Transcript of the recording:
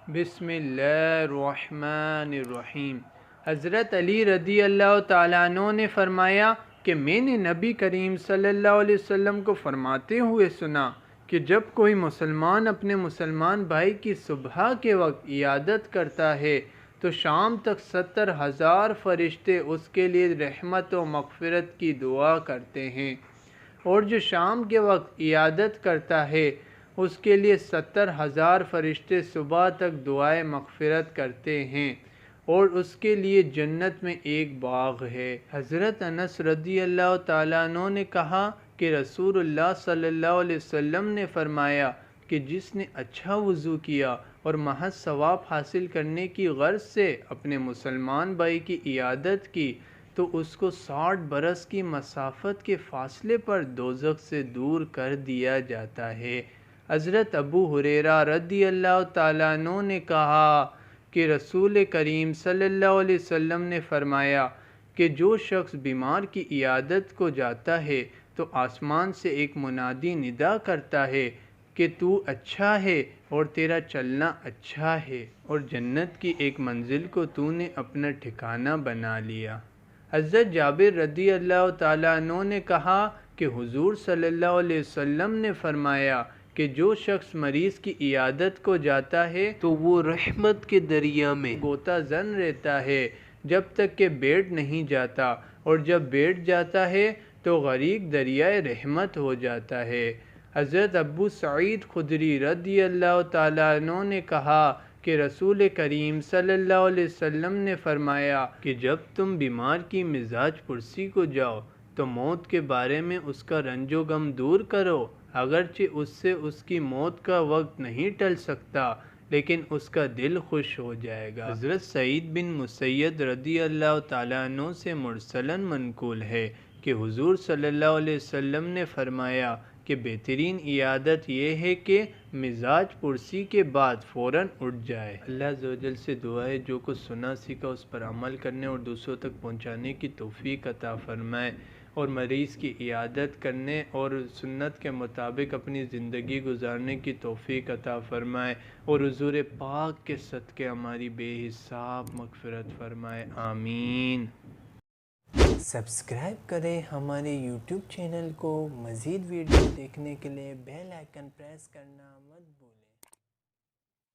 بسم اللہ الرحمن الرحیم۔ حضرت علی رضی اللہ تعالیٰ عنہ نے فرمایا کہ میں نے نبی کریم صلی اللہ علیہ وسلم کو فرماتے ہوئے سنا کہ جب کوئی مسلمان اپنے مسلمان بھائی کی صبح کے وقت عیادت کرتا ہے تو شام تک 70,000 فرشتے اس کے لیے رحمت و مغفرت کی دعا کرتے ہیں، اور جو شام کے وقت عیادت کرتا ہے اس کے لیے 70,000 فرشتے صبح تک دعائے مغفرت کرتے ہیں، اور اس کے لیے جنت میں ایک باغ ہے۔ حضرت انس رضی اللہ تعالیٰ عنہ نے کہا کہ رسول اللہ صلی اللہ علیہ وسلم نے فرمایا کہ جس نے اچھا وضو کیا اور محض ثواب حاصل کرنے کی غرض سے اپنے مسلمان بھائی کی عیادت کی تو اس کو 60 برس کی مسافت کے فاصلے پر دوزخ سے دور کر دیا جاتا ہے۔ حضرت ابو ہریرہ رضی اللہ تعالیٰ عنہ نے کہا کہ رسول کریم صلی اللہ علیہ وسلم نے فرمایا کہ جو شخص بیمار کی عیادت کو جاتا ہے تو آسمان سے ایک منادی ندا کرتا ہے کہ تو اچھا ہے اور تیرا چلنا اچھا ہے، اور جنت کی ایک منزل کو تو نے اپنا ٹھکانہ بنا لیا۔ حضرت جابر رضی اللہ تعالیٰ عنہ نے کہا کہ حضور صلی اللہ علیہ وسلم نے فرمایا کہ جو شخص مریض کی عیادت کو جاتا ہے تو وہ رحمت کے دریا میں غوطہ زن رہتا ہے جب تک کہ بیٹھ نہیں جاتا، اور جب بیٹھ جاتا ہے تو غریق دریائے رحمت ہو جاتا ہے۔ حضرت ابو سعید خدری رضی اللہ تعالیٰ عنہ نے کہا کہ رسول کریم صلی اللہ علیہ وسلم نے فرمایا کہ جب تم بیمار کی مزاج پرسی کو جاؤ تو موت کے بارے میں اس کا رنج و غم دور کرو، اگرچہ اس سے اس کی موت کا وقت نہیں ٹل سکتا لیکن اس کا دل خوش ہو جائے گا۔ حضرت سعید بن مسیب رضی اللہ تعالیٰ عنہ سے مرسلاً منقول ہے کہ حضور صلی اللہ علیہ وسلم نے فرمایا کہ بہترین عیادت یہ ہے کہ مزاج پرسی کے بعد فوراً اٹھ جائے۔ اللہ عز و جل سے دعا ہے جو کچھ سنا سیکھا اس پر عمل کرنے اور دوسروں تک پہنچانے کی توفیق عطا فرمائے، اور مریض کی عیادت کرنے اور سنت کے مطابق اپنی زندگی گزارنے کی توفیق عطا فرمائے، اور حضور پاک کے صدقے ہماری بے حساب مغفرت فرمائے، آمین۔ سبسکرائب کریں ہمارے یوٹیوب چینل کو، مزید ویڈیو دیکھنے کے لیے بیل آئیکن پریس کرنا مت بھولیں۔